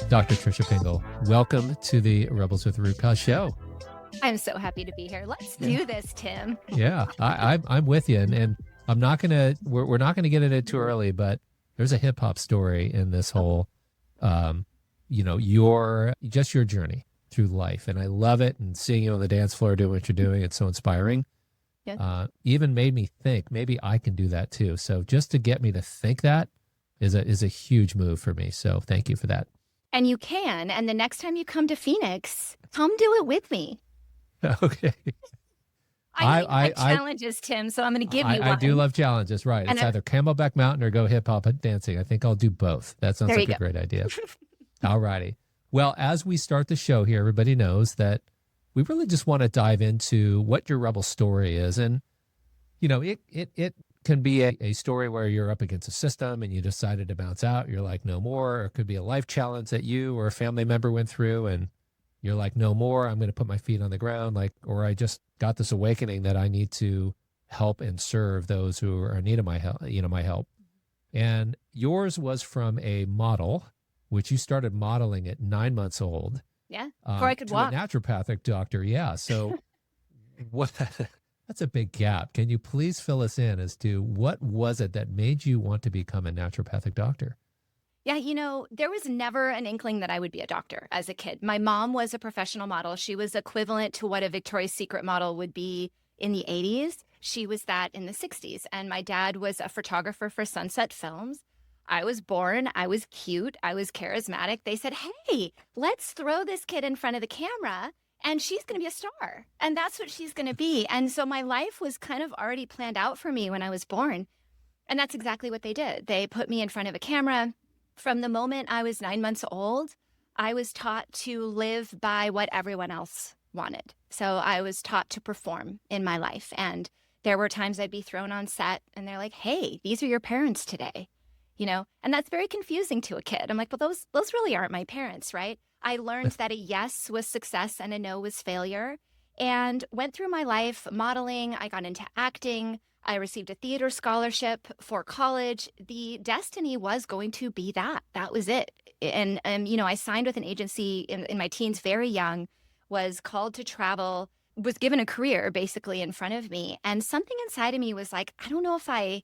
Dr. Tricia Pingel, welcome to the Rebels with Root Cause show. I'm so happy to be here. Let's do this, Tim. Yeah, I'm with you. And I'm not going to, we're not going to get into it too early, but there's a hip hop story in this whole, your journey through life. And I love it. And seeing you on the dance floor doing what you're doing, it's so inspiring. Yeah. Even made me think maybe I can do that too. So just to get me to think that is a huge move for me. So thank you for that. And you can. And the next time you come to Phoenix, come do it with me. Okay. I like challenges, Tim, so I'm going to give you one. I do love challenges, right. It's either Camelback Mountain or go hip-hop dancing. I think I'll do both. That sounds like a great idea. All righty. Well, as we start the show here, everybody knows that we really just want to dive into what your rebel story is. And, it can be a story where you're up against a system and you decided to bounce out. You're like, no more. Or it could be a life challenge that you or a family member went through and you're like, no more. I'm going to put my feet on the ground. Or I just got this awakening that I need to help and serve those who are in need of my help. And yours was from a model, which you started modeling at 9 months old. Yeah, before I could walk. A naturopathic doctor, yeah. So that's a big gap. Can you please fill us in as to what was it that made you want to become a naturopathic doctor? Yeah, there was never an inkling that I would be a doctor as a kid. My mom was a professional model. She was equivalent to what a Victoria's Secret model would be in the 80s. She was that in the 60s. And my dad was a photographer for Sunset Films. I was born, I was cute, I was charismatic. They said, hey, let's throw this kid in front of the camera and she's going to be a star. And that's what she's going to be. And so my life was kind of already planned out for me when I was born. And that's exactly what they did. They put me in front of a camera. From the moment I was 9 months old, I was taught to live by what everyone else wanted. So I was taught to perform in my life. And there were times I'd be thrown on set and they're like, hey, these are your parents today. And that's very confusing to a kid. I'm like, well, those really aren't my parents, right? I learned that a yes was success and a no was failure, and went through my life modeling. I got into acting. I received a theater scholarship for college. The destiny was going to be that. That was it. And I signed with an agency in my teens, very young, was called to travel, was given a career basically in front of me. And something inside of me was like, I don't know if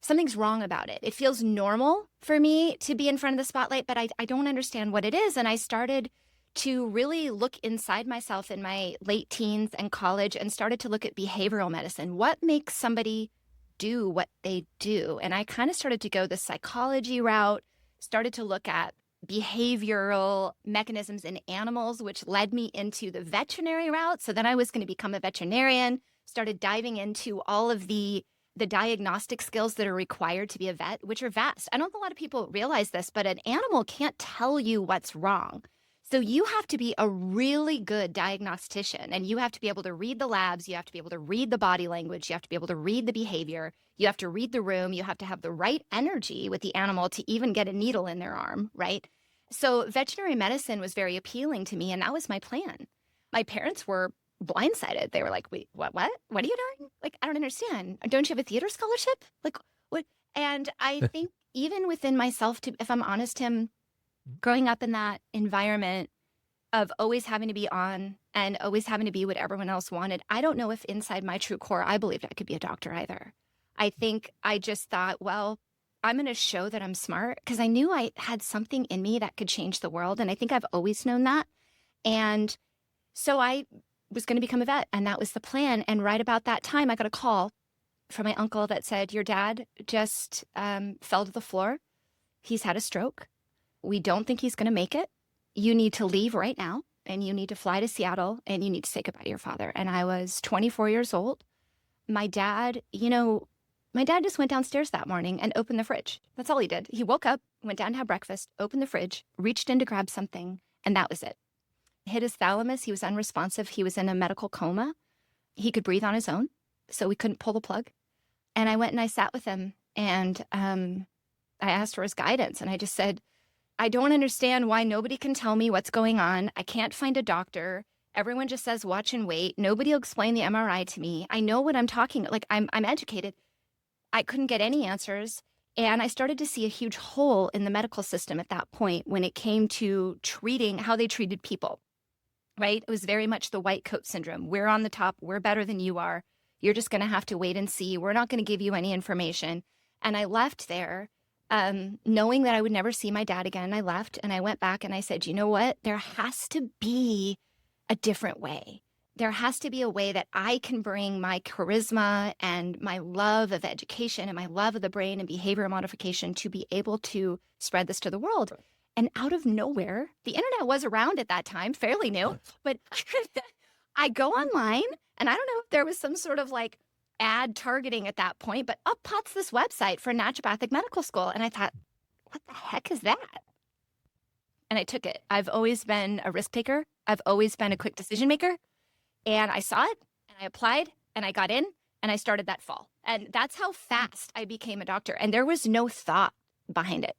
something's wrong about it. It feels normal for me to be in front of the spotlight, but I don't understand what it is. And I started to really look inside myself in my late teens and college and started to look at behavioral medicine. What makes somebody do what they do? And I kind of started to go the psychology route, started to look at behavioral mechanisms in animals, which led me into the veterinary route. So then I was going to become a veterinarian, started diving into all of the diagnostic skills that are required to be a vet, which are vast. I don't know if a lot of people realize this, but an animal can't tell you what's wrong. So you have to be a really good diagnostician, and you have to be able to read the labs. You have to be able to read the body language. You have to be able to read the behavior. You have to read the room. You have to have the right energy with the animal to even get a needle in their arm, right? So veterinary medicine was very appealing to me, and that was my plan. My parents were blindsided. They were like, wait, what are you doing? Like, I don't understand. Don't you have a theater scholarship? Like, what? And I think even within myself, if I'm honest, Tim, growing up in that environment of always having to be on and always having to be what everyone else wanted, I don't know if inside my true core, I believed I could be a doctor either. I think I just thought, well, I'm going to show that I'm smart, because I knew I had something in me that could change the world. And I think I've always known that. And so I was going to become a vet, and that was the plan. And right about that time, I got a call from my uncle that said, your dad just fell to the floor. He's had a stroke. We don't think he's going to make it. You need to leave right now, and you need to fly to Seattle, and you need to say goodbye to your father. And I was 24 years old. My dad just went downstairs that morning and opened the fridge. That's all he did. He woke up, went down to have breakfast, opened the fridge, reached in to grab something, and that was it. Hit his thalamus. He was unresponsive. He was in a medical coma. He could breathe on his own, so we couldn't pull the plug. And I went and I sat with him, and I asked for his guidance. And I just said, I don't understand why nobody can tell me what's going on. I can't find a doctor. Everyone just says watch and wait. Nobody will explain the MRI to me. I know what I'm talking, like I'm educated. I couldn't get any answers. And I started to see a huge hole in the medical system at that point when it came to treating how they treated people, right? It was very much the white coat syndrome. We're on the top. We're better than you are. You're just going to have to wait and see. We're not going to give you any information. And I left there knowing that I would never see my dad again. I left and I went back and I said, you know what? There has to be a different way. There has to be a way that I can bring my charisma and my love of education and my love of the brain and behavior modification to be able to spread this to the world. And out of nowhere, the internet was around at that time, fairly new, but I go online and I don't know if there was some sort of like ad targeting at that point, but up pops this website for naturopathic medical school. And I thought, what the heck is that? And I took it. I've always been a risk taker. I've always been a quick decision maker. And I saw it and I applied and I got in and I started that fall. And that's how fast I became a doctor. And there was no thought behind it,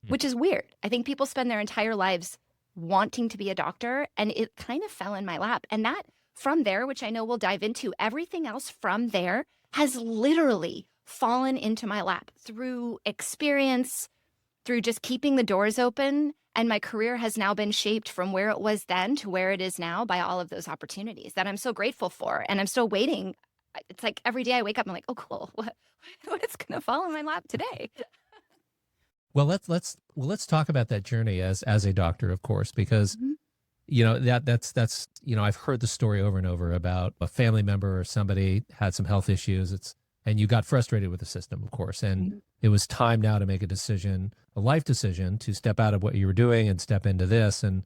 which is weird. I think people spend their entire lives wanting to be a doctor, and it kind of fell in my lap. And that from there, which I know we'll dive into, everything else from there has literally fallen into my lap through experience, through just keeping the doors open. And my career has now been shaped from where it was then to where it is now by all of those opportunities that I'm so grateful for. And I'm still waiting. It's like every day I wake up, I'm like, oh, cool. What is going to fall in my lap today? Well, let's talk about that journey as a doctor, of course, because you know that's you know, I've heard the story over and over about a family member or somebody had some health issues. And you got frustrated with the system, of course, and it was time now to make a decision, a life decision, to step out of what you were doing and step into this. And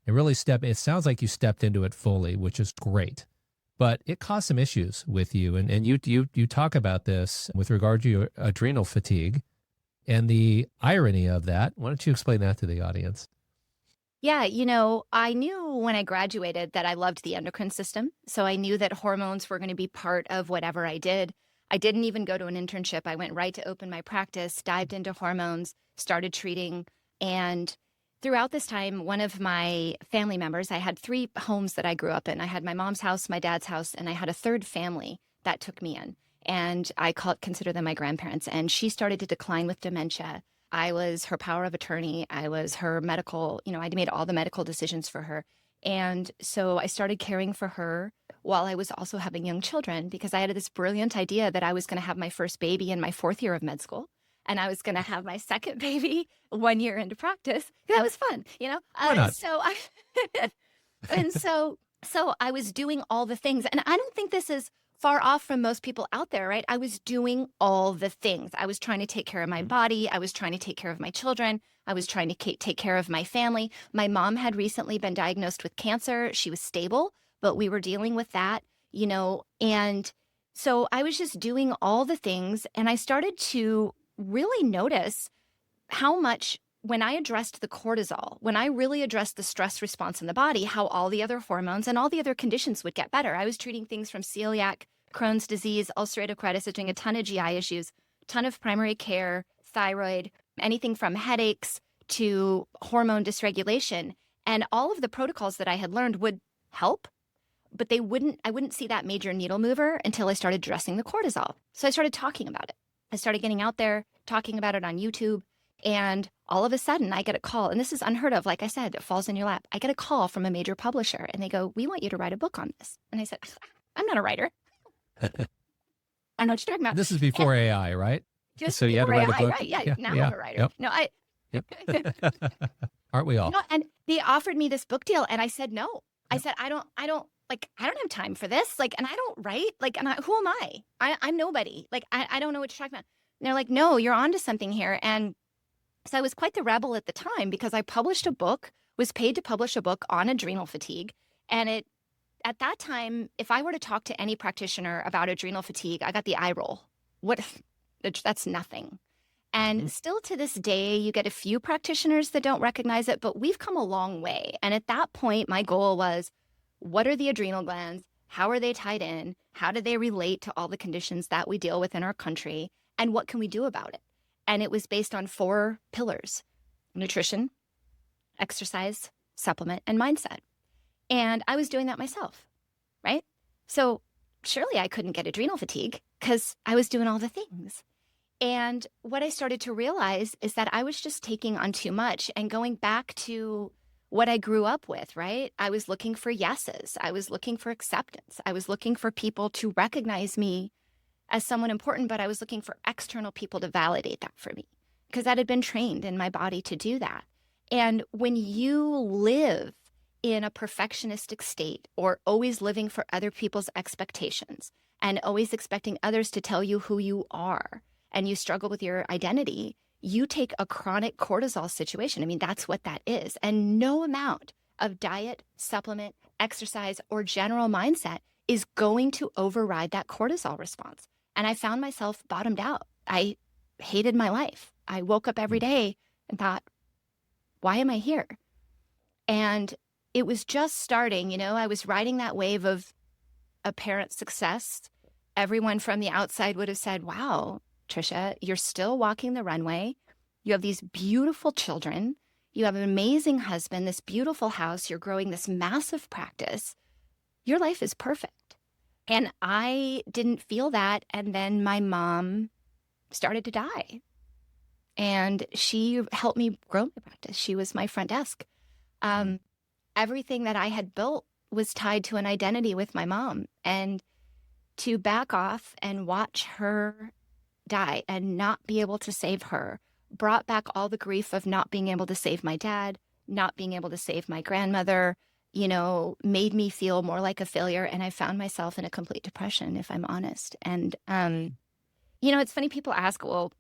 it sounds like you stepped into it fully, which is great, but it caused some issues with you. And you talk about this with regard to your adrenal fatigue and the irony of that. Why don't you explain that to the audience? Yeah, you know, I knew when I graduated that I loved the endocrine system. So I knew that hormones were going to be part of whatever I did. I didn't even go to an internship. I went right to open my practice, dived into hormones, started treating. And throughout this time, one of my family members, I had 3 homes that I grew up in. I had my mom's house, my dad's house, and I had a third family that took me in. And I consider them my grandparents. And she started to decline with dementia. I was her power of attorney. I was her medical, I made all the medical decisions for her. And so I started caring for her while I was also having young children, because I had this brilliant idea that I was going to have my first baby in my 4th year of med school. And I was going to have my second baby 1 year into practice. That was fun, Why not? So I was doing all the things. And I don't think this is far off from most people out there, right? I was doing all the things. I was trying to take care of my body. I was trying to take care of my children. I was trying to take care of my family. My mom had recently been diagnosed with cancer. She was stable, but we were dealing with that, and so I was just doing all the things. And I started to really notice how much, when I addressed the cortisol, when I really addressed the stress response in the body, how all the other hormones and all the other conditions would get better. I was treating things from celiac, Crohn's disease, ulcerative colitis, doing a ton of GI issues, ton of primary care, thyroid, anything from headaches to hormone dysregulation. And all of the protocols that I had learned would help, but I wouldn't see that major needle mover until I started addressing the cortisol. So I started talking about it. I started getting out there, talking about it on YouTube. And all of a sudden I get a call, and this is unheard of. Like I said, it falls in your lap. I get a call from a major publisher and they go, "We want you to write a book on this." And I said, "I'm not a writer." I don't know what you're talking about. This is before AI, right? So you had to write a book? Right? Yeah, now I'm a writer. Yep. No, Yep. Aren't we all? And they offered me this book deal and I said, no. I said, I don't have time for this. And I don't write. Who am I? I'm nobody. I don't know what you're talking about. And they're like, "No, you're onto something here." And so I was quite the rebel at the time, because I published a book, was paid to publish a book on adrenal fatigue. And at that time, if I were to talk to any practitioner about adrenal fatigue, I got the eye roll. That's nothing. And still to this day, you get a few practitioners that don't recognize it, but we've come a long way. And at that point, my goal was, what are the adrenal glands? How are they tied in? How do they relate to all the conditions that we deal with in our country? And what can we do about it? And it was based on 4 pillars: nutrition, exercise, supplement, and mindset. And I was doing that myself, right? So surely I couldn't get adrenal fatigue because I was doing all the things. And what I started to realize is that I was just taking on too much and going back to what I grew up with, right? I was looking for yeses. I was looking for acceptance. I was looking for people to recognize me as someone important, but I was looking for external people to validate that for me because that had been trained in my body to do that. And when you live in a perfectionistic state or always living for other people's expectations and always expecting others to tell you who you are, and you struggle with your identity, you take a chronic cortisol situation. I mean, that's what that is. And no amount of diet, supplement, exercise, or general mindset is going to override that cortisol response. And I found myself bottomed out. I hated my life. I woke up every day and thought, why am I here? And it was just starting, I was riding that wave of apparent success. Everyone from the outside would have said, wow, Tricia, you're still walking the runway. You have these beautiful children. You have an amazing husband, this beautiful house. You're growing this massive practice. Your life is perfect. And I didn't feel that. And then my mom started to die. And she helped me grow my practice. She was my front desk. Everything that I had built was tied to an identity with my mom. And to back off and watch her die and not be able to save her brought back all the grief of not being able to save my dad, not being able to save my grandmother, made me feel more like a failure. And I found myself in a complete depression, if I'm honest. And, it's funny, people ask, well,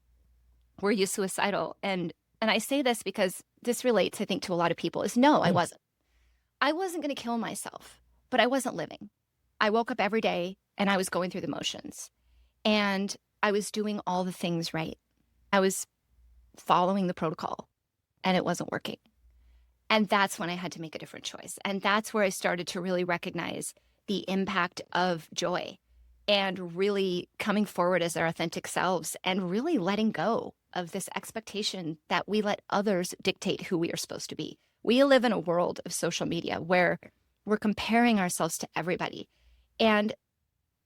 were you suicidal? And I say this because this relates, I think, to a lot of people is no, I wasn't. I wasn't going to kill myself, but I wasn't living. I woke up every day and I was going through the motions and I was doing all the things right. I was following the protocol and it wasn't working. And that's when I had to make a different choice. And that's where I started to really recognize the impact of joy and really coming forward as our authentic selves and really letting go of this expectation that we let others dictate who we are supposed to be. We live in a world of social media where we're comparing ourselves to everybody. And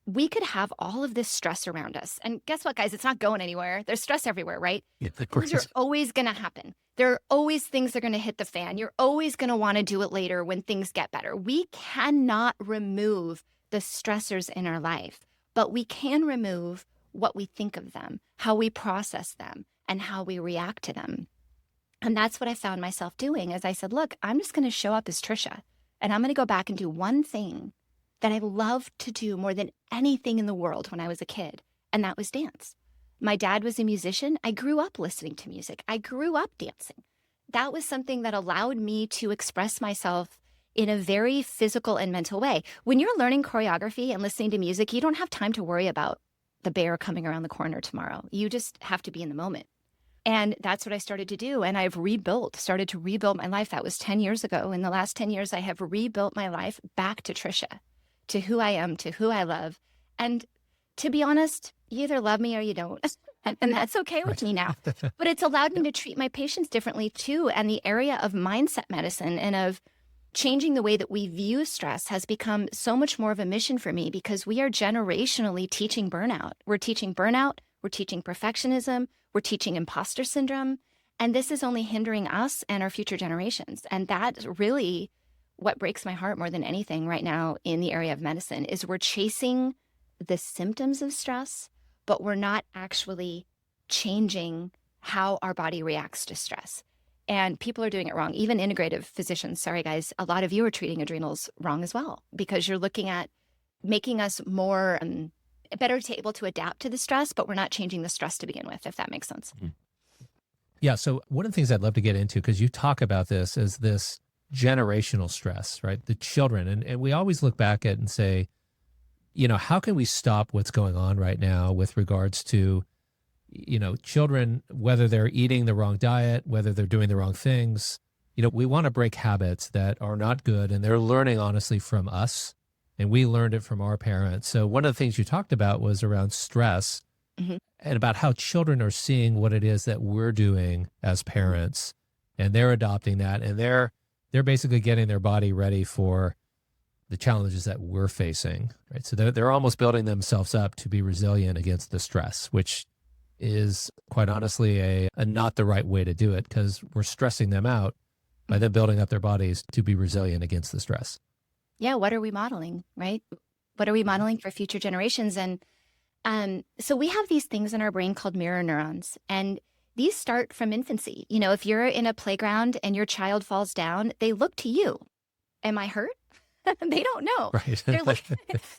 we could have all of this stress around us. And guess what, guys? It's not going anywhere. There's stress everywhere, right? Yeah, things are always going to happen. There are always things that are going to hit the fan. You're always going to want to do it later when things get better. We cannot remove the stressors in our life, but we can remove what we think of them, how we process them, and how we react to them. And that's what I found myself doing as I said, look, I'm just going to show up as Tricia, and I'm going to go back and do one thing that I loved to do more than anything in the world when I was a kid, and that was dance. My dad was a musician. I grew up listening to music. I grew up dancing. That was something that allowed me to express myself in a very physical and mental way. When you're learning choreography and listening to music, you don't have time to worry about the bear coming around the corner tomorrow. You just have to be in the moment. And that's what I started to do. And I've started to rebuild my life. That was 10 years ago. In the last 10 years, I have rebuilt my life back to Tricia, to who I am, to who I love. And to be honest, you either love me or you don't. And that's okay with me now. But it's allowed me to treat my patients differently too. And the area of mindset medicine and of changing the way that we view stress has become so much more of a mission for me because we are generationally teaching burnout. We're teaching burnout. We're teaching perfectionism. We're teaching imposter syndrome. And this is only hindering us and our future generations. And that's really what breaks my heart more than anything right now in the area of medicine is we're chasing the symptoms of stress, but we're not actually changing how our body reacts to stress. And people are doing it wrong. Even integrative physicians, sorry guys, a lot of you are treating adrenals wrong as well because you're looking at making us more better to able to adapt to the stress, but we're not changing the stress to begin with, if that makes sense. Mm-hmm. Yeah. So one of the things I'd love to get into, because you talk about this as this generational stress, right? The children. And we always look back at and say, how can we stop what's going on right now with regards to, children, whether they're eating the wrong diet, whether they're doing the wrong things, we want to break habits that are not good. And they're learning honestly from us. And we learned it from our parents. So one of the things you talked about was around stress and about how children are seeing what it is that we're doing as parents, and they're adopting that, and they're basically getting their body ready for the challenges that we're facing, right? So they're almost building themselves up to be resilient against the stress, which is quite honestly a not the right way to do it, because we're stressing them out by then building up their bodies to be resilient against the stress. Yeah. What are we modeling, right? What are we modeling for future generations? And so we have these things in our brain called mirror neurons, and these start from infancy. You know, if you're in a playground and your child falls down, they look to you. Am I hurt? They don't know. Right.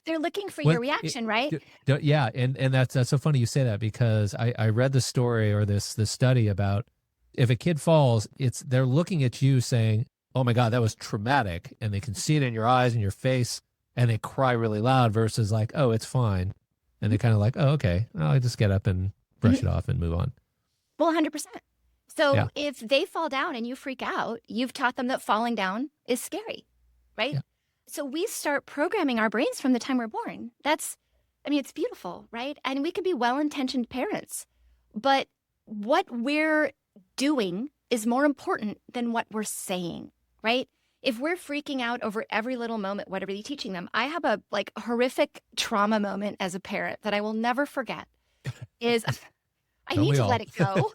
They're looking for your reaction, right? Yeah. And that's so funny you say that, because I read the story or this study about if a kid falls, they're looking at you saying, oh my God, that was traumatic. And they can see it in your eyes and your face, and they cry really loud, versus like, oh, it's fine. And they're kind of like, oh, okay, I'll just get up and brush it off and move on. Well, 100%. So if they fall down and you freak out, you've taught them that falling down is scary, right? Yeah. So we start programming our brains from the time we're born. It's beautiful, right? And we can be well-intentioned parents, but what we're doing is more important than what we're saying, right? If we're freaking out over every little moment, what are we teaching them? I have a horrific trauma moment as a parent that I will never forget is I need to let it go.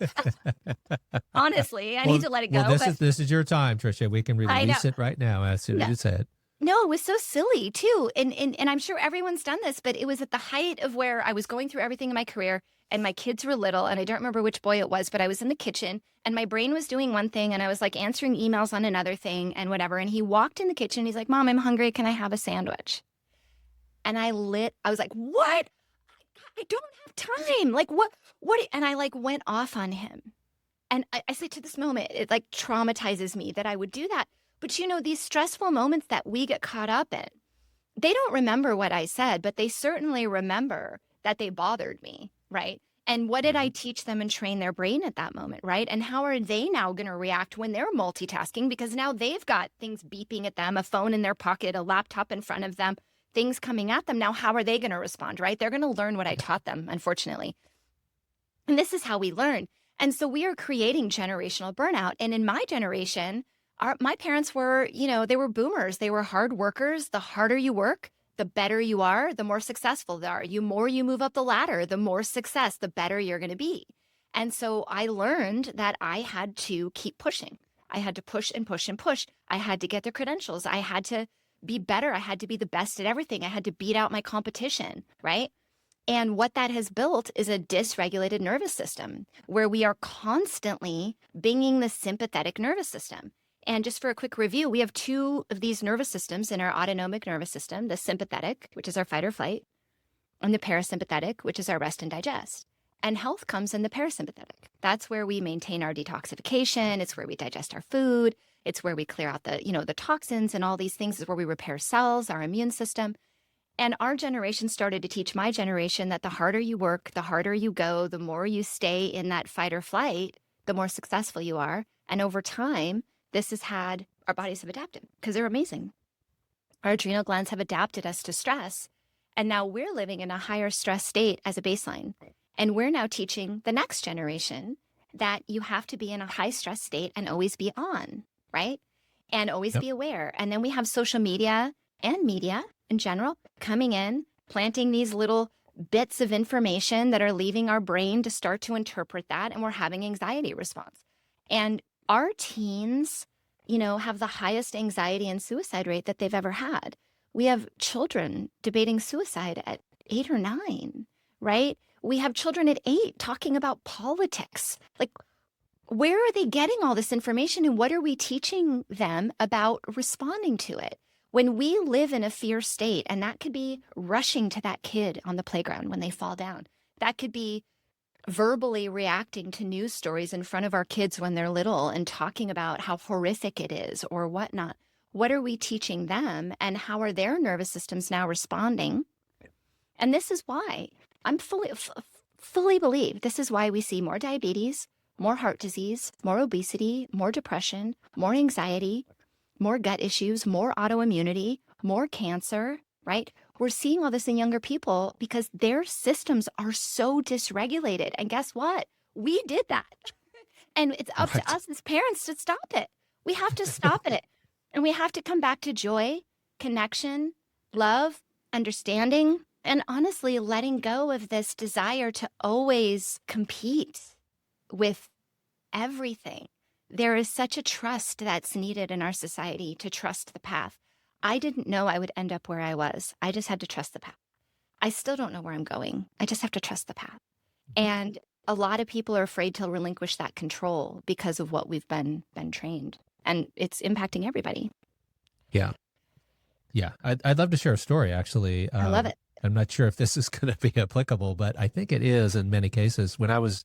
Honestly, I need to let it go. Well, this is your time, Tricia. We can release it right now as soon as you say it. No, it was so silly too. And I'm sure everyone's done this, but it was at the height of where I was going through everything in my career and my kids were little, and I don't remember which boy it was, but I was in the kitchen and my brain was doing one thing and I was like answering emails on another thing and whatever. And he walked in the kitchen. He's like, Mom, I'm hungry. Can I have a sandwich? And I was like, what? I don't have time. Like what? And I went off on him. And I say to this moment, it traumatizes me that I would do that. But these stressful moments that we get caught up in, they don't remember what I said, but they certainly remember that they bothered me, right? And what did I teach them and train their brain at that moment, right? And how are they now going to react when they're multitasking? Because now they've got things beeping at them, a phone in their pocket, a laptop in front of them, things coming at them. Now, how are they going to respond, right? They're going to learn what I taught them, unfortunately. And this is how we learn. And so we are creating generational burnout. And in my generation, my parents were, they were boomers. They were hard workers. The harder you work, the better you are, the more successful they are. The more you move up the ladder, the more success, the better you're going to be. And so I learned that I had to keep pushing. I had to push and push and push. I had to get the credentials. I had to be better. I had to be the best at everything. I had to beat out my competition, right? And what that has built is a dysregulated nervous system where we are constantly binging the sympathetic nervous system. And just for a quick review, we have two of these nervous systems in our autonomic nervous system, the sympathetic, which is our fight or flight, and the parasympathetic, which is our rest and digest. And health comes in the parasympathetic. That's where we maintain our detoxification. It's where we digest our food. It's where we clear out the toxins and all these things. Is where we repair cells, our immune system. And our generation started to teach my generation that the harder you work, the harder you go, the more you stay in that fight or flight, the more successful you are. And over time, this has had, our bodies have adapted because they're amazing. Our adrenal glands have adapted us to stress. And now we're living in a higher stress state as a baseline. And we're now teaching the next generation that you have to be in a high stress state and always be on, right? And always be aware. And then we have social media and media in general coming in, planting these little bits of information that are leaving our brain to start to interpret that. And we're having anxiety response. And our teens, have the highest anxiety and suicide rate that they've ever had. We have children debating suicide at 8 or 9, right? We have children at 8 talking about politics. Where are they getting all this information and what are we teaching them about responding to it? When we live in a fear state, and that could be rushing to that kid on the playground when they fall down. That could be verbally reacting to news stories in front of our kids when they're little and talking about how horrific it is or whatnot. What are we teaching them and how are their nervous systems now responding? And this is why I'm fully believe this is why we see more diabetes, more heart disease, more obesity, more depression, more anxiety, more gut issues, more autoimmunity, more cancer, right? We're seeing all this in younger people because their systems are so dysregulated. And guess what? We did that. And it's up to us as parents to stop it. We have to stop it. And we have to come back to joy, connection, love, understanding, And honestly, letting go of this desire to always compete with everything. There is such a trust that's needed in our society to trust the path. I didn't know I would end up where I was. I just had to trust the path. I still don't know where I'm going. I just have to trust the path. And a lot of people are afraid to relinquish that control because of what we've been trained. And it's impacting everybody. Yeah. Yeah. I'd love to share a story, actually. I love it. I'm not sure if this is going to be applicable, but I think it is in many cases. When I was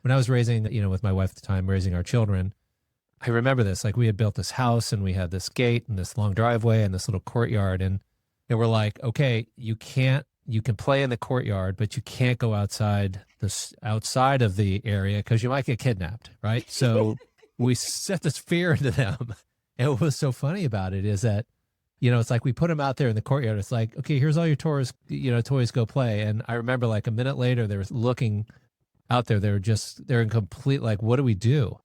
raising, with my wife at the time, raising our children, I remember this, like we had built this house and we had this gate and this long driveway and this little courtyard. And we're like, okay, you can play in the courtyard, but you can't go outside of the area because you might get kidnapped. Right. So we set this fear into them. And what was so funny about it is that, it's like we put them out there in the courtyard. It's like, okay, here's all your toys, go play. And I remember like a minute later, they were looking out there. They're in complete, like, what do we do?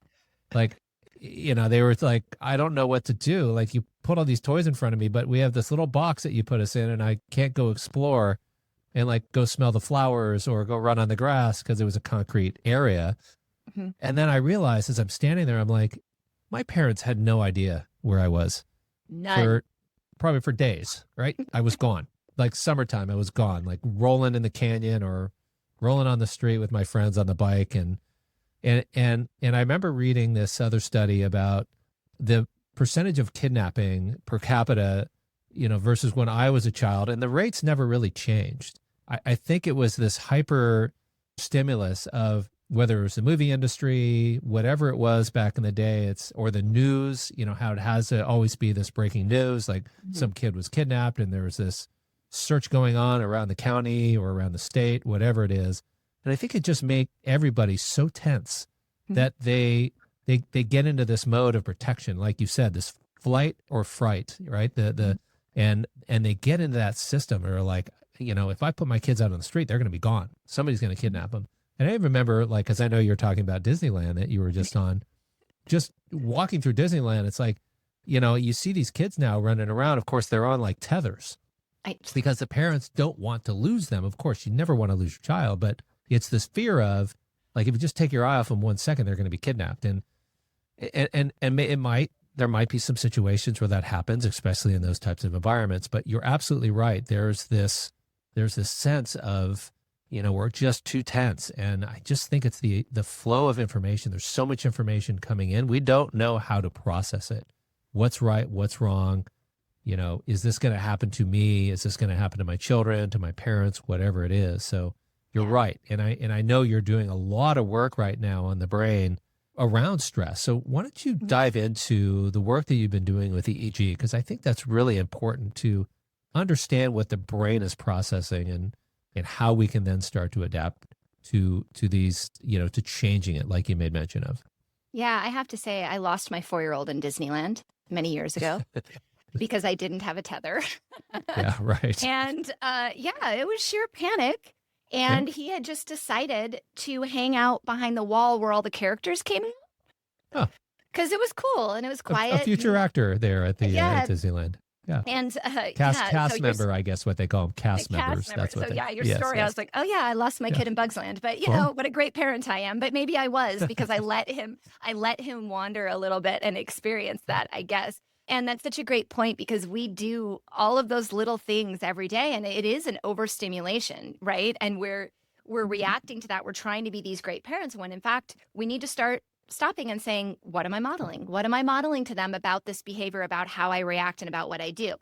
Like, they were like, I don't know what to do. Like, you put all these toys in front of me, but we have this little box that you put us in and I can't go explore and like go smell the flowers or go run on the grass because it was a concrete area. Mm-hmm. And then I realized as I'm standing there, I'm like, my parents had no idea where I was. None. Probably for days, right? I was gone. Like summertime, I was gone, like rolling in the canyon or rolling on the street with my friends on the bike. And I remember reading this other study about the percentage of kidnapping per capita, versus when I was a child, and the rates never really changed. I think it was this hyper stimulus of whether it was the movie industry, whatever it was back in the day, or the news, how it has to always be this breaking news, like some kid was kidnapped and there was this search going on around the county or around the state, whatever it is. And I think it just made everybody so tense that they get into this mode of protection, like you said, this flight or fright, right? And they get into that system, or like, if I put my kids out on the street, they're going to be gone. Somebody's going to kidnap them. And I remember, like, because I know you're talking about Disneyland that you were just on, just walking through Disneyland. It's like, you see these kids now running around. Of course, they're on like tethers because the parents don't want to lose them. Of course, you never want to lose your child, but it's this fear of, like, if you just take your eye off them 1 second, they're going to be kidnapped. And there might be some situations where that happens, especially in those types of environments. But you're absolutely right. There's this sense of, we're just too tense. And I just think it's the flow of information. There's so much information coming in. We don't know how to process it. What's right? What's wrong? Is this going to happen to me? Is this going to happen to my children, to my parents, whatever it is? So you're right. And I know you're doing a lot of work right now on the brain around stress. So why don't you dive into the work that you've been doing with EEG? Because I think that's really important to understand what the brain is processing and how we can then start to adapt to these, to changing it, like you made mention of. Yeah, I have to say I lost my 4-year-old in Disneyland many years ago because I didn't have a tether. Yeah, right. And it was sheer panic. And he had just decided to hang out behind the wall where all the characters came in. Oh. Because it was cool and it was quiet. A future actor there at the at Disneyland. Yeah. And cast member, I guess what they call them, cast members. That's what your story, I was like, oh yeah, I lost my kid in Bugsland, but what a great parent I am. But maybe I was because I let him wander a little bit and experience that, I guess. And that's such a great point because we do all of those little things every day, and it is an overstimulation, right? And we're reacting to that. We're trying to be these great parents when in fact we need to start stopping and saying, what am I modeling? What am I modeling to them about this behavior, about how I react and about what I do?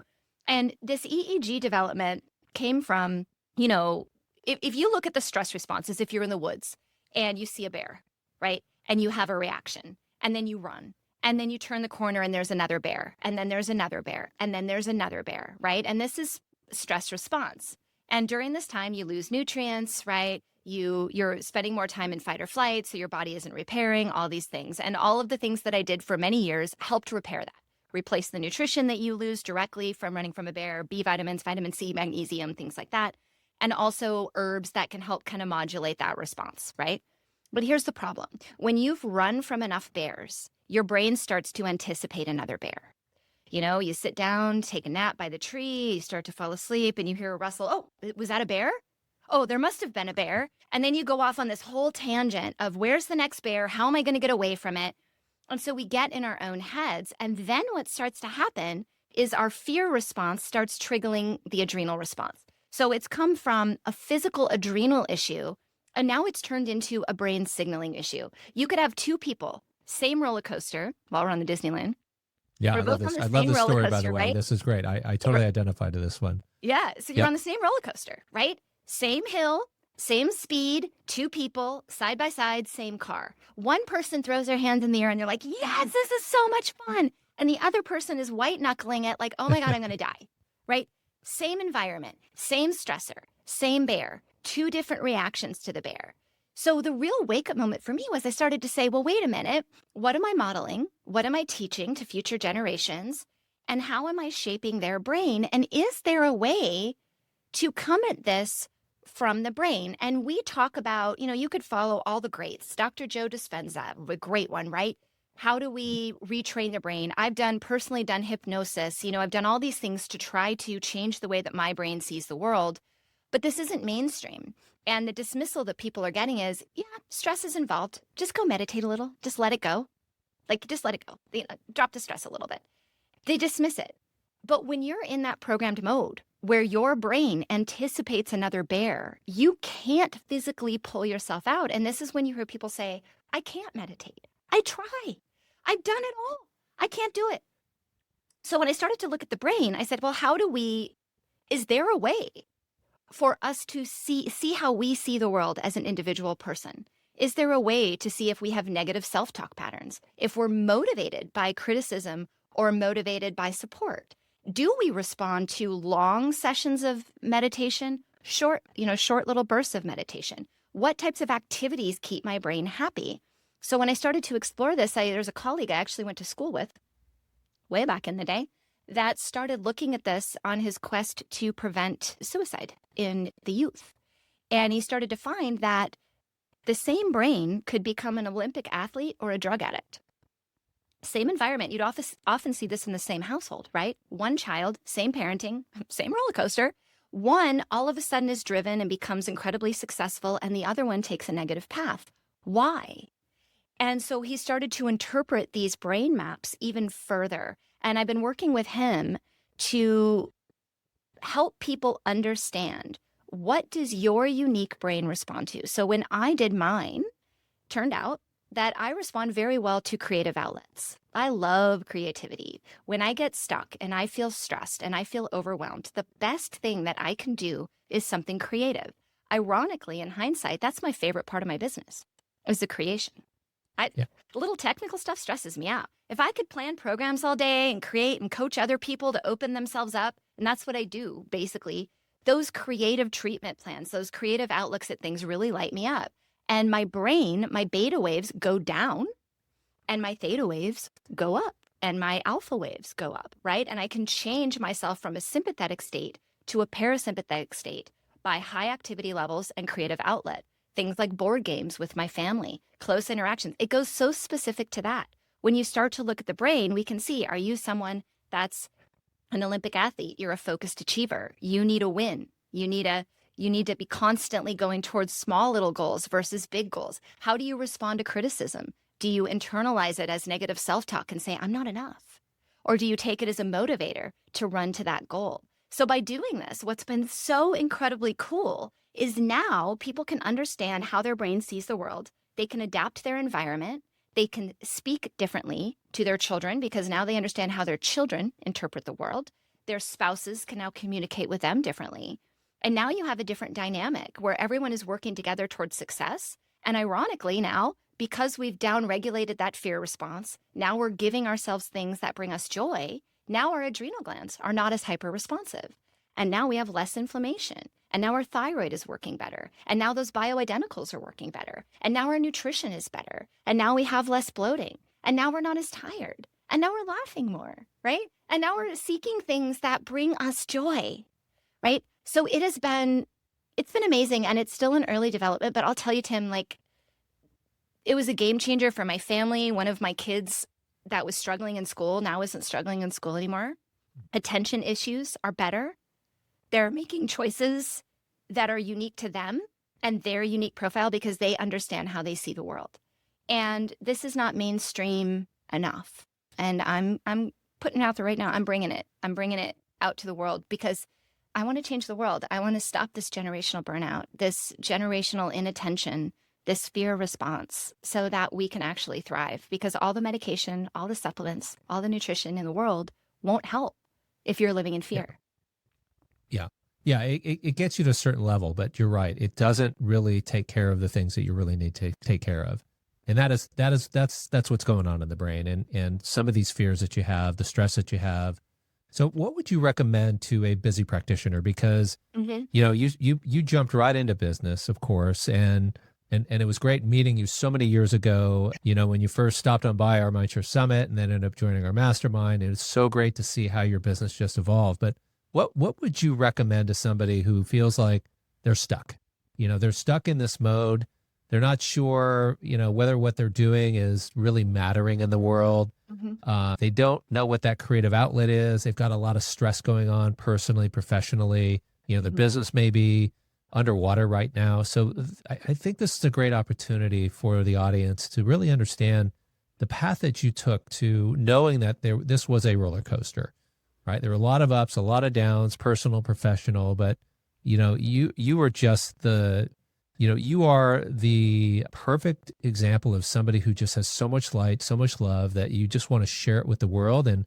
And this EEG development came from, if you look at the stress responses, if you're in the woods and you see a bear, right? And you have a reaction and then you run and then you turn the corner and there's another bear and then there's another bear and then there's another bear, right? And this is stress response. And during this time, you lose nutrients, right? You're spending more time in fight or flight, so your body isn't repairing all these things. And all of the things that I did for many years helped repair that. Replace the nutrition that you lose directly from running from a bear, B vitamins, vitamin C, magnesium, things like that. And also herbs that can help kind of modulate that response, right? But here's the problem. When you've run from enough bears, your brain starts to anticipate another bear. You sit down, take a nap by the tree, you start to fall asleep, and you hear a rustle. Oh, was that a bear? Oh, there must have been a bear. And then you go off on this whole tangent of where's the next bear? How am I going to get away from it? And so we get in our own heads. And then what starts to happen is our fear response starts triggering the adrenal response. So it's come from a physical adrenal issue, and now it's turned into a brain signaling issue. You could have two people, same roller coaster while we're on the Disneyland. Yeah, I love this. I love this story, by the way. Right? This is great. I totally identify to this one. Yeah, so you're on the same roller coaster, right? Same hill, same speed, two people, side by side, same car. One person throws their hands in the air and they're like, yes, this is so much fun. And the other person is white knuckling it like, oh my God, I'm going to die, right? Same environment, same stressor, same bear, two different reactions to the bear. So the real wake-up moment for me was I started to say, well, wait a minute, what am I modeling? What am I teaching to future generations? And how am I shaping their brain? And is there a way to come at this from the brain? And we talk about, you could follow all the greats. Dr. Joe Dispenza, a great one, right? How do we retrain the brain? I've personally done hypnosis. I've done all these things to try to change the way that my brain sees the world. But this isn't mainstream. And the dismissal that people are getting is, yeah, stress is involved. Just go meditate a little. Just let it go. Just let it go. Drop the stress a little bit. They dismiss it. But when you're in that programmed mode where your brain anticipates another bear, you can't physically pull yourself out. And this is when you hear people say, I can't meditate. I try. I've done it all. I can't do it. So when I started to look at the brain, I said, well, is there a way for us to see how we see the world as an individual person? Is there a way to see if we have negative self-talk patterns, if we're motivated by criticism or motivated by support? Do we respond to long sessions of meditation, short little bursts of meditation? What types of activities keep my brain happy? So when I started to explore this, there's a colleague I actually went to school with way back in the day that started looking at this on his quest to prevent suicide in the youth. And he started to find that the same brain could become an Olympic athlete or a drug addict. Same environment. You'd often see this in the same household, right? One child, same parenting, same roller coaster. One all of a sudden is driven and becomes incredibly successful, and the other one takes a negative path. Why? And so he started to interpret these brain maps even further. And I've been working with him to help people understand, what does your unique brain respond to? So when I did mine, turned out that I respond very well to creative outlets. I love creativity. When I get stuck and I feel stressed and I feel overwhelmed, the best thing that I can do is something creative. Ironically, in hindsight, that's my favorite part of my business, is the creation. The little technical stuff stresses me out. If I could plan programs all day and create and coach other people to open themselves up, and that's what I do, basically, those creative treatment plans, those creative outlooks at things really light me up. And my brain, my beta waves go down and my theta waves go up and my alpha waves go up, right? And I can change myself from a sympathetic state to a parasympathetic state by high activity levels and creative outlet. Things like board games with my family, close interactions. It goes so specific to that. When you start to look at the brain, we can see, are you someone that's an Olympic athlete? You're a focused achiever. You need a win. You need to be constantly going towards small little goals versus big goals. How do you respond to criticism? Do you internalize it as negative self-talk and say, I'm not enough? Or do you take it as a motivator to run to that goal? So by doing this, what's been so incredibly cool is now people can understand how their brain sees the world. They can adapt their environment. They can speak differently to their children because now they understand how their children interpret the world. Their spouses can now communicate with them differently. And now you have a different dynamic where everyone is working together towards success. And ironically now, because we've downregulated that fear response, now we're giving ourselves things that bring us joy. Now our adrenal glands are not as hyper-responsive. And now we have less inflammation. And now our thyroid is working better. And now those bioidenticals are working better. And now our nutrition is better. And now we have less bloating. And now we're not as tired. And now we're laughing more, right? And now we're seeking things that bring us joy, right? So it's been amazing, and it's still in early development, but I'll tell you, Tim, it was a game changer for my family. One of my kids that was struggling in school now isn't struggling in school anymore. Attention issues are better. They're making choices that are unique to them and their unique profile because they understand how they see the world. And this is not mainstream enough. And I'm putting it out there right now. I'm bringing it out to the world because I want to change the world. I want to stop this generational burnout, this generational inattention, this fear response, so that we can actually thrive, because all the medication, all the supplements, all the nutrition in the world won't help if you're living in fear. Yeah. Yeah. It gets you to a certain level, but you're right. It doesn't really take care of the things that you really need to take care of. And that's what's going on in the brain and some of these fears that you have, the stress that you have. So what would you recommend to a busy practitioner? Because, you jumped right into business, of course, and it was great meeting you so many years ago, when you first stopped on by our Mindshare Summit and then ended up joining our mastermind. It was so great to see how your business just evolved. But what would you recommend to somebody who feels like they're stuck? They're stuck in this mode. They're not sure, whether what they're doing is really mattering in the world. Mm-hmm. They don't know what that creative outlet is. They've got a lot of stress going on personally, professionally. The mm-hmm. business may be underwater right now. So I think this is a great opportunity for the audience to really understand the path that you took to knowing that this was a roller coaster, right? There were a lot of ups, a lot of downs, personal, professional, but you were just you are the perfect example of somebody who just has so much light, so much love that you just want to share it with the world. And,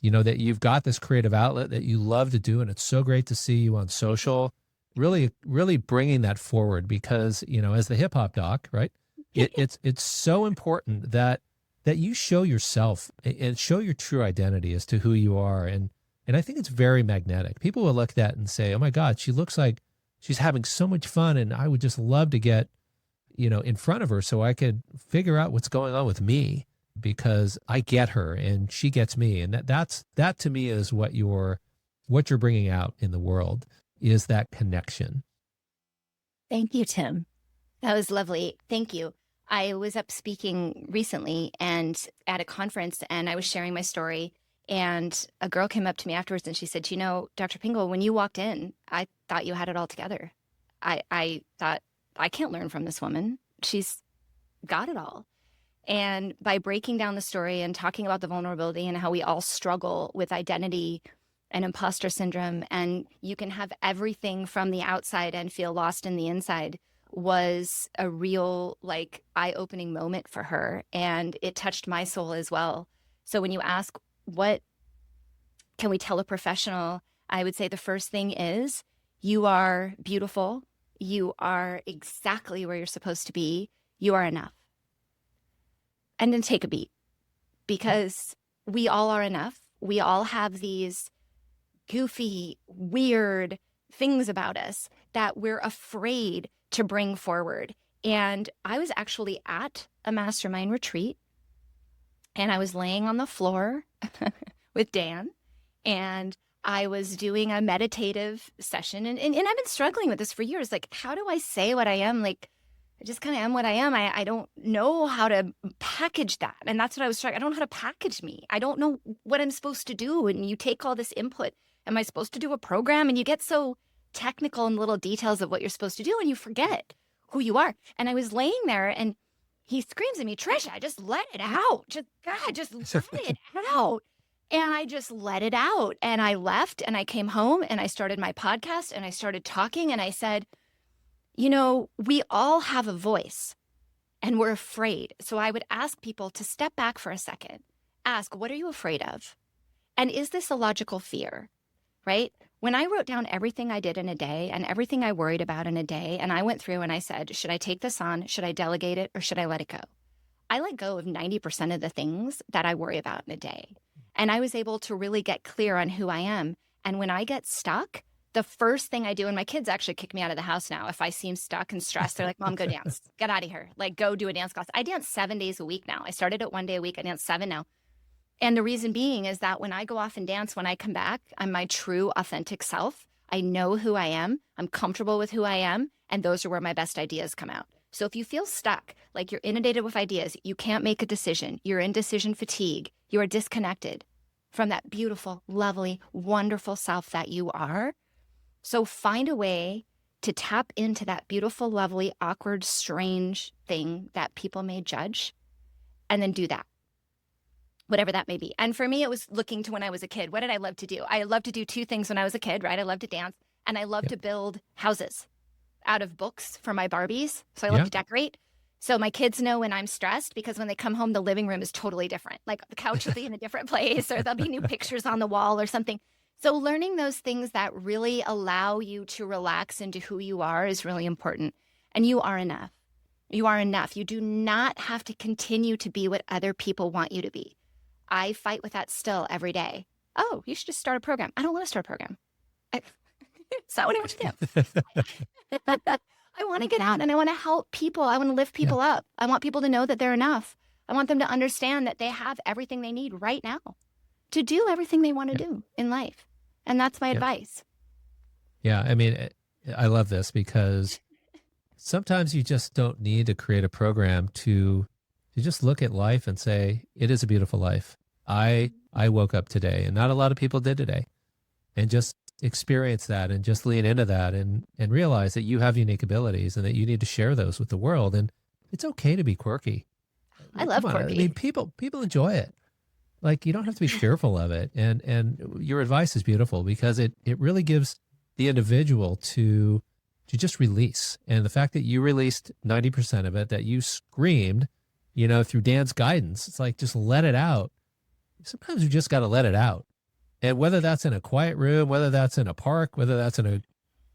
that you've got this creative outlet that you love to do. And it's so great to see you on social, really, really bringing that forward because, as the hip hop doc, right, it's so important that you show yourself and show your true identity as to who you are. And I think it's very magnetic. People will look at that and say, oh my God, she looks like she's having so much fun, and I would just love to get, in front of her so I could figure out what's going on with me because I get her and she gets me. And that to me is what you're bringing out in the world is that connection. Thank you, Tim. That was lovely. Thank you. I was up speaking recently and at a conference, and I was sharing my story. And a girl came up to me afterwards and she said, Dr. Pingel, when you walked in, I thought you had it all together. I thought, I can't learn from this woman. She's got it all. And by breaking down the story and talking about the vulnerability and how we all struggle with identity and imposter syndrome, and you can have everything from the outside and feel lost in the inside, was a real eye-opening moment for her. And it touched my soul as well. So when you ask, what can we tell a professional? I would say the first thing is you are beautiful. You are exactly where you're supposed to be. You are enough. And then take a beat, because we all are enough. We all have these goofy, weird things about us that we're afraid to bring forward. And I was actually at a mastermind retreat, and I was laying on the floor with Dan, and I was doing a meditative session. And I've been struggling with this for years. How do I say what I am? I just kind of am what I am. I don't know how to package that. And that's what I was trying. I don't know how to package me. I don't know what I'm supposed to do. And you take all this input. Am I supposed to do a program? And you get so technical in little details of what you're supposed to do, and you forget who you are. And I was laying there, and he screams at me, Tricia, just let it out. Just let it out. And I just let it out. And I left, and I came home, and I started my podcast, and I started talking, and I said, we all have a voice, and we're afraid. So I would ask people to step back for a second. Ask, what are you afraid of? And is this a logical fear, right? When I wrote down everything I did in a day and everything I worried about in a day, and I went through and I said, should I take this on? Should I delegate it? Or should I let it go? I let go of 90% of the things that I worry about in a day. And I was able to really get clear on who I am. And when I get stuck, the first thing I do, and my kids actually kick me out of the house now if I seem stuck and stressed. They're like, Mom, go dance. Get out of here. Go do a dance class. I dance 7 days a week now. I started it 1 day a week. I dance 7 now. And the reason being is that when I go off and dance, when I come back, I'm my true, authentic self. I know who I am. I'm comfortable with who I am. And those are where my best ideas come out. So if you feel stuck, like you're inundated with ideas, you can't make a decision, you're in decision fatigue, you are disconnected from that beautiful, lovely, wonderful self that you are. So find a way to tap into that beautiful, lovely, awkward, strange thing that people may judge, and then do that, whatever that may be. And for me, it was looking to when I was a kid. What did I love to do? I loved to do two things when I was a kid, right? I loved to dance, and I loved to build houses out of books for my Barbies. So I love to decorate. So my kids know when I'm stressed, because when they come home, the living room is totally different. Like the couch will be in a different place, or there'll be new pictures on the wall or something. So learning those things that really allow you to relax into who you are is really important. And you are enough. You are enough. You do not have to continue to be what other people want you to be. I fight with that still every day. Oh, you should just start a program. I don't want to start a program. It's not what I want to do. I want to get out and I want to help people. I want to lift people up. I want people to know that they're enough. I want them to understand that they have everything they need right now to do everything they want to do in life. And that's my advice. Yeah. I mean, I love this because sometimes you just don't need to create a program to just look at life and say, it is a beautiful life. I woke up today, and not a lot of people did today, and just experience that and just lean into that and realize that you have unique abilities and that you need to share those with the world. And it's okay to be quirky. I love quirky. I mean, people enjoy it. Like, you don't have to be fearful of it. And your advice is beautiful because it really gives the individual to just release. And the fact that you released 90% of it, that you screamed, through Dan's guidance, it's like, just let it out. Sometimes you just got to let it out. And whether that's in a quiet room, whether that's in a park, whether that's in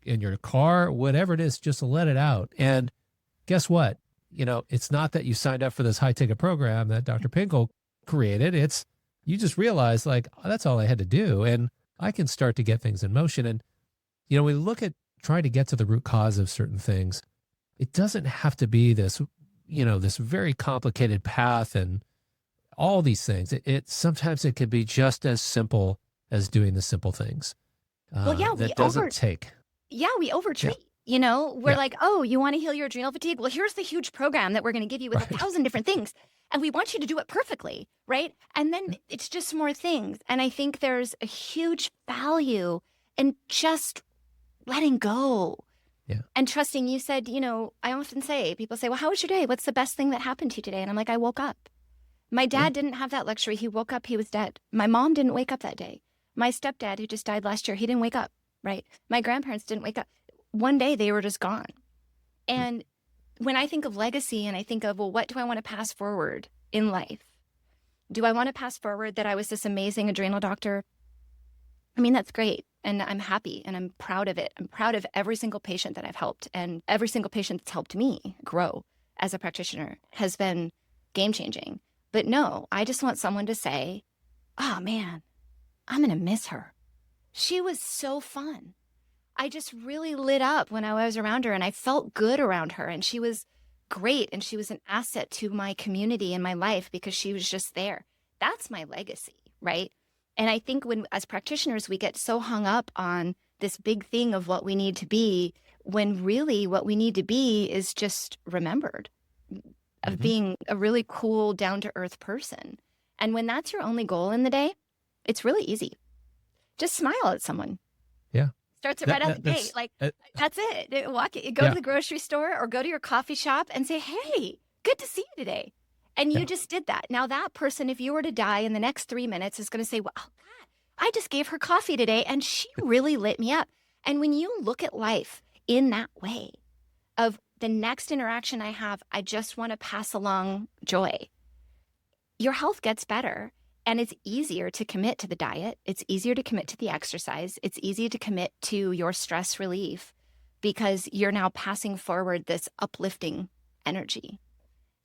your car, whatever it is, just let it out. And guess what? It's not that you signed up for this high ticket program that Dr. Pingel created. It's, you just realize, like, oh, that's all I had to do. And I can start to get things in motion. And, we look at trying to get to the root cause of certain things. It doesn't have to be this, this very complicated path and all these things. Sometimes it could be just as simple as doing the simple things. Well, yeah, that doesn't take. Yeah, we overtreat. We're like, oh, you want to heal your adrenal fatigue? Well, here's the huge program that we're going to give you with 1,000 different things. And we want you to do it perfectly, right? And then it's just more things. And I think there's a huge value in just letting go. Yeah. And trusting. You said, I often say, people say, well, how was your day? What's the best thing that happened to you today? And I'm like, I woke up. My dad didn't have that luxury. He woke up, he was dead. My mom didn't wake up that day. My stepdad, who just died last year, he didn't wake up, right? My grandparents didn't wake up. One day they were just gone. And when I think of legacy and I think of, well, what do I want to pass forward in life? Do I want to pass forward that I was this amazing adrenal doctor? I mean, that's great. And I'm happy and I'm proud of it. I'm proud of every single patient that I've helped, and every single patient that's helped me grow as a practitioner has been game-changing. But no, I just want someone to say, oh man, I'm going to miss her. She was so fun. I just really lit up when I was around her, and I felt good around her, and she was great, and she was an asset to my community and my life because she was just there. That's my legacy, right? And I think when, as practitioners, we get so hung up on this big thing of what we need to be, when really what we need to be is just remembered, of being a really cool, down-to-earth person. And when that's your only goal in the day, it's really easy. Just smile at someone. Yeah. Starts it right out the gate. Like, that's it. Go to the grocery store or go to your coffee shop and say, hey, good to see you today. And you just did that. Now that person, if you were to die in the next 3 minutes, is going to say, well, oh God, I just gave her coffee today and she really lit me up. And when you look at life in that way of the next interaction I have, I just want to pass along joy, your health gets better. And it's easier to commit to the diet. It's easier to commit to the exercise. It's easier to commit to your stress relief because you're now passing forward this uplifting energy.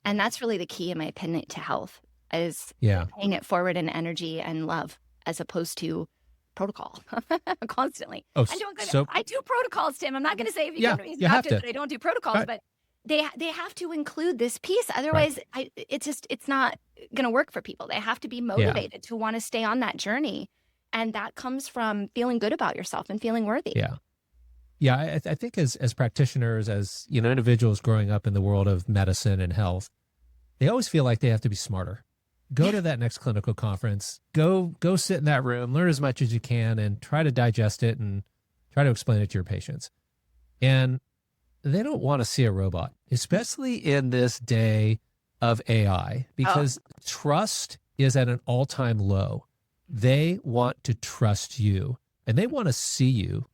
And that's really the key, in my opinion, to health, is paying it forward in energy and love as opposed to protocol constantly. Oh, I do protocols, Tim. I'm not going to say if you that I don't do protocols, but they have to include this piece. Otherwise, it's not going to work for people. They have to be motivated to want to stay on that journey. And that comes from feeling good about yourself and feeling worthy. Yeah. Yeah, I think as practitioners, as individuals growing up in the world of medicine and health, they always feel like they have to be smarter. Go to that next clinical conference. Go sit in that room, learn as much as you can, and try to digest it and try to explain it to your patients. And they don't want to see a robot, especially in this day of AI, because trust is at an all-time low. They want to trust you, and they want to see you.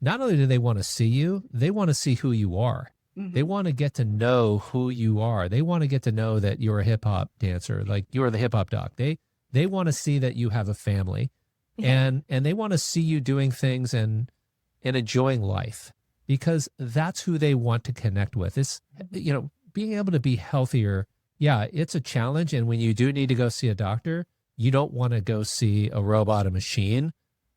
Not only do they want to see you, they want to see who you are. Mm-hmm. They want to get to know who you are. They want to get to know that you're a hip hop dancer, like you're the hip hop doc. They want to see that you have a family, and they want to see you doing things and enjoying life, because that's who they want to connect with. It's, being able to be healthier. Yeah, it's a challenge. And when you do need to go see a doctor, you don't want to go see a robot, a machine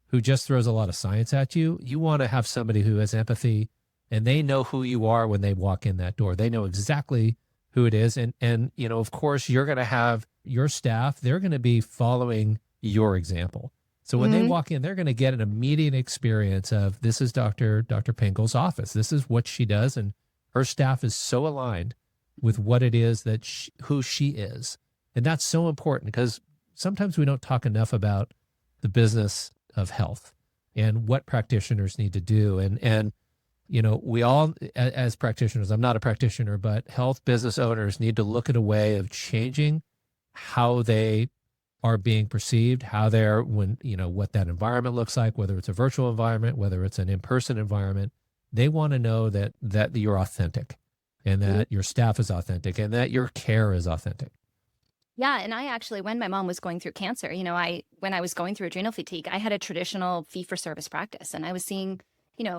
who just throws a lot of science at you. You want to have somebody who has empathy, and they know who you are when they walk in that door. They know exactly who it is. And of course, you're going to have your staff, they're going to be following your example. So when they walk in, they're going to get an immediate experience of, this is Dr. Pingel's office. This is what she does. And her staff is so aligned with what it is that who she is. And that's so important, because sometimes we don't talk enough about the business of health and what practitioners need to do. And we all, as practitioners, I'm not a practitioner, but health business owners need to look at a way of changing how they are being perceived, how they're, what that environment looks like, whether it's a virtual environment, whether it's an in-person environment. They want to know that you're authentic, and that your staff is authentic, and that your care is authentic. Yeah. And I actually, when my mom was going through cancer, when I was going through adrenal fatigue, I had a traditional fee-for-service practice, and I was seeing,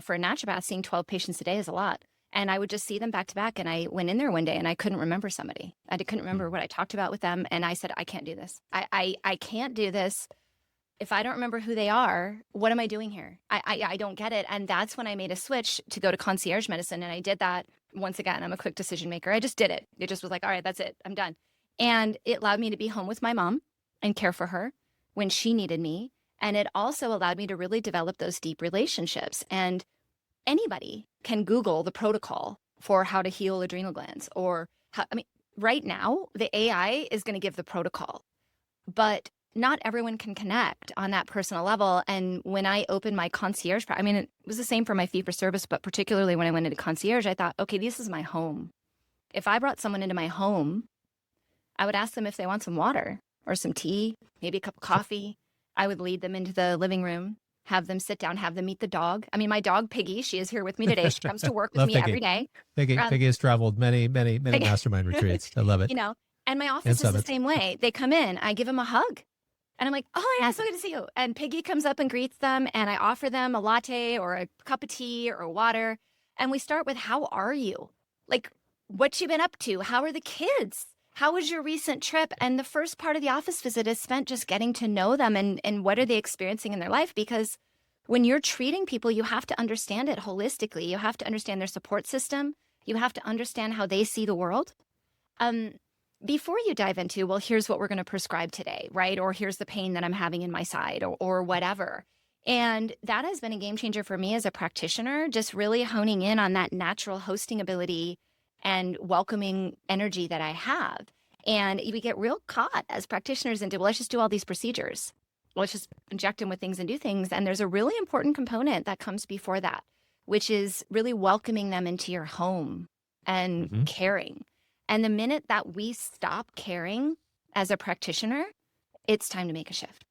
for a naturopath, seeing 12 patients a day is a lot. And I would just see them back to back. And I went in there one day and I couldn't remember somebody. I couldn't remember what I talked about with them. And I said, I can't do this. I can't do this. If I don't remember who they are, what am I doing here? I don't get it. And that's when I made a switch to go to concierge medicine. And I did that. Once again, I'm a quick decision maker. I just did it. It just was like, all right, that's it. I'm done. And it allowed me to be home with my mom and care for her when she needed me. And it also allowed me to really develop those deep relationships. And anybody can Google the protocol for how to heal adrenal glands, or right now the AI is going to give the protocol, but not everyone can connect on that personal level. And when I opened my concierge, it was the same for my fee for service, but particularly when I went into concierge, I thought, okay, this is my home. If I brought someone into my home, I would ask them if they want some water or some tea, maybe a cup of coffee. I would lead them into the living room, have them sit down, have them meet the dog. My dog, Piggy, she is here with me today. She comes to work with me Piggy. every day. Piggy has traveled many mastermind retreats. I love it. And my office is the same way. They come in, I give them a hug. And I'm like, oh, yeah, so good to see you. And Piggy comes up and greets them. And I offer them a latte or a cup of tea or water. And we start with, how are you? Like, what you been up to? How are the kids? How was your recent trip? And the first part of the office visit is spent just getting to know them and what are they experiencing in their life? Because when you're treating people, you have to understand it holistically. You have to understand their support system. You have to understand how they see the world. Before you dive into, well, here's what we're going to prescribe today, right? Or here's the pain that I'm having in my side, or whatever. And that has been a game changer for me as a practitioner, just really honing in on that natural hosting ability and welcoming energy that I have. And we get real caught as practitioners into, well, let's just do all these procedures. Let's just inject them with things and do things. And there's a really important component that comes before that, which is really welcoming them into your home and caring. And the minute that we stop caring as a practitioner, it's time to make a shift,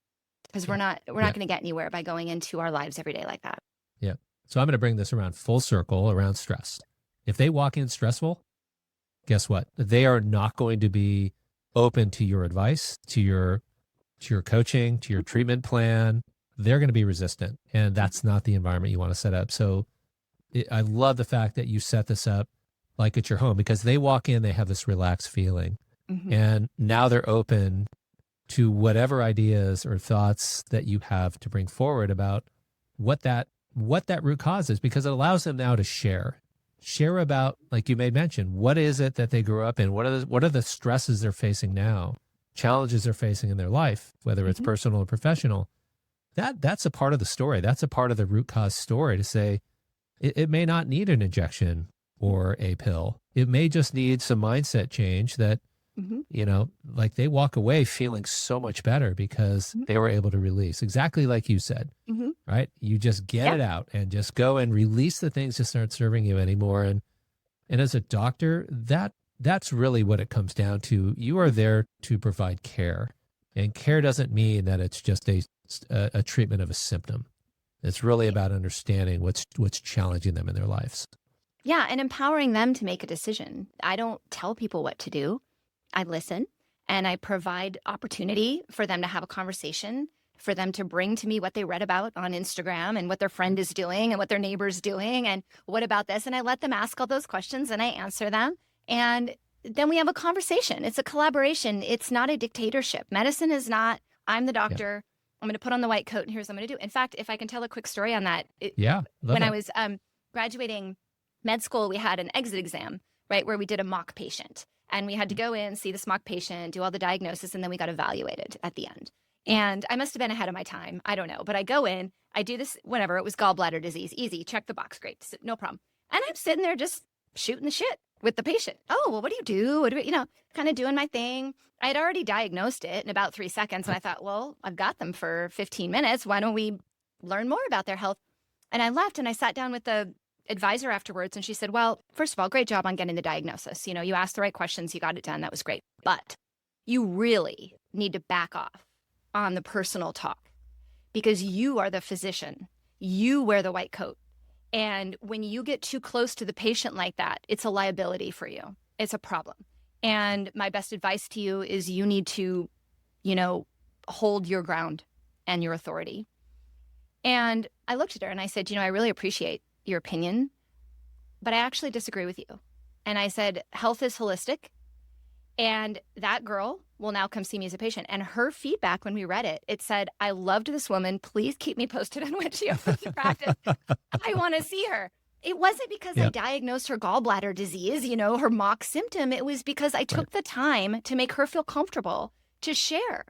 because we're not going to get anywhere by going into our lives every day like that. Yeah. So I'm going to bring this around full circle around stress. If they walk in stressful, guess what? They are not going to be open to your advice, to your coaching, to your treatment plan. They're going to be resistant, and that's not the environment you want to set up. So I love the fact that you set this up like at your home, because they walk in, they have this relaxed feeling, and now they're open to whatever ideas or thoughts that you have to bring forward about what that root cause is, because it allows them now to share about, like you made mention, what is it that they grew up in? What are the stresses they're facing now, challenges they're facing in their life, whether it's personal or professional. That's a part of the story. That's a part of the root cause story, to say, it may not need an injection or a pill. It may just need some mindset change that, like they walk away feeling so much better because they were able to release, exactly like you said, right? You just get it out and just go and release the things that aren't serving you anymore. And as a doctor, that's really what it comes down to. You are there to provide care, and care doesn't mean that it's just a treatment of a symptom. It's really about understanding what's challenging them in their lives. Yeah, and empowering them to make a decision. I don't tell people what to do. I listen, and I provide opportunity for them to have a conversation, for them to bring to me what they read about on Instagram and what their friend is doing and what their neighbor's doing and what about this. And I let them ask all those questions and I answer them. And then we have a conversation. It's a collaboration. It's not a dictatorship. Medicine is not, I'm the doctor. I'm going to put on the white coat and here's what I'm going to do. In fact, if I can tell a quick story on that. When I was graduating med school, we had an exit exam, right, where we did a mock patient. And we had to go in, see this mock patient, do all the diagnosis, and then we got evaluated at the end. And I must have been ahead of my time. I don't know. But I go in, I do this, whatever, it was gallbladder disease. Easy, check the box, great, no problem. And I'm sitting there just shooting the shit with the patient. Oh, well, what do you do? What do we, kind of doing my thing. I had already diagnosed it in about 3 seconds. And I thought, well, I've got them for 15 minutes. Why don't we learn more about their health? And I left and I sat down with the advisor afterwards. And she said, well, first of all, great job on getting the diagnosis. You asked the right questions. You got it done. That was great. But you really need to back off on the personal talk because you are the physician. You wear the white coat. And when you get too close to the patient like that, it's a liability for you. It's a problem. And my best advice to you is you need to, hold your ground and your authority. And I looked at her and I said, I really appreciate your opinion, but I actually disagree with you. And I said, health is holistic. And that girl will now come see me as a patient. And her feedback when we read it, it said, I loved this woman. Please keep me posted on what she opens to practice. I want to see her. It wasn't because I diagnosed her gallbladder disease, her mock symptom. It was because I took the time to make her feel comfortable to share.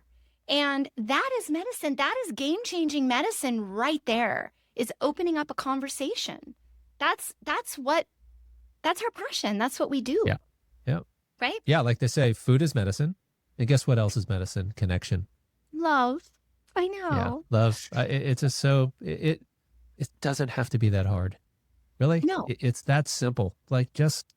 And that is medicine. That is game-changing medicine right there, is opening up a conversation. That's our passion. That's what we do. Yeah. Right? Yeah, like they say, food is medicine. And guess what else is medicine? Connection. Love. I know. Yeah, love. It doesn't have to be that hard. Really? No. It's that simple. Like just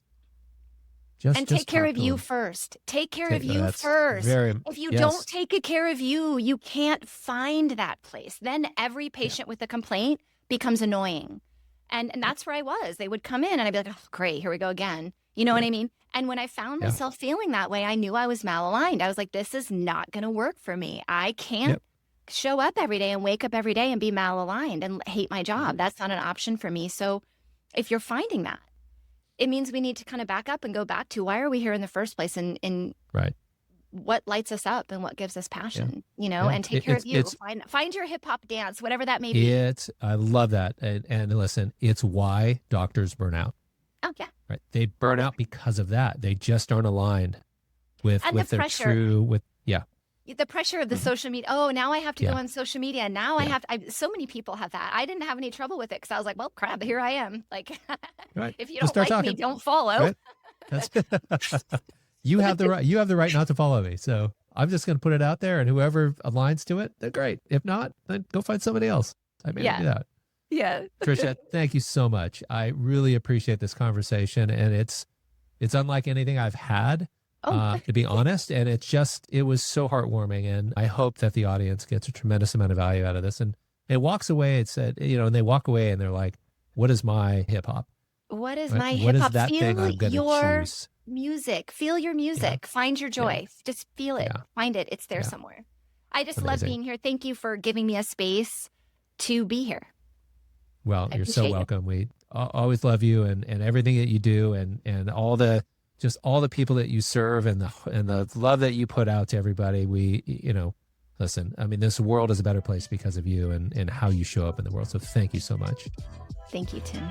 take care of you first. Take care of you first. If you don't take care of you, you can't find that place. Then every patient with a complaint becomes annoying. And that's where I was. They would come in and I'd be like, oh, great, here we go again. You know what I mean? And when I found myself feeling that way, I knew I was malaligned. I was like, this is not going to work for me. I can't show up every day and wake up every day and be malaligned and hate my job. That's not an option for me. So if you're finding that, it means we need to kind of back up and go back to why are we here in the first place and what lights us up and what gives us passion, and take care of you. Find your hip hop dance, whatever that may be. I love that. And listen, it's why doctors burn out. Oh, yeah. Right. They burn out because of that. They just aren't aligned with their pressure. The pressure of the social media. Oh, now I have to go on social media. Now so many people have that. I didn't have any trouble with it because I was like, well, crap, here I am. Like, if you don't like me, don't follow. Right? You have the right. You have the right not to follow me. So I'm just going to put it out there, and whoever aligns to it, they're great. If not, then go find somebody else. I may do that. Yeah. Tricia, thank you so much. I really appreciate this conversation, and it's unlike anything I've had, to be honest. And it was so heartwarming, and I hope that the audience gets a tremendous amount of value out of this. And it walks away. It said, and they walk away and they're like, "What is my hip hop? What is my hip hop? What is that thing I'm going to choose?" Music. Feel your music. Find your joy. Just feel it. Find it. It's there somewhere. I just love being here. Thank you for giving me a space to be here. Well, you're so welcome. We always love you and everything that you do and all the people that you serve and the love that you put out to everybody. Listen, I mean, this world is a better place because of you and how you show up in the world. So thank you so much. Thank you, Tim.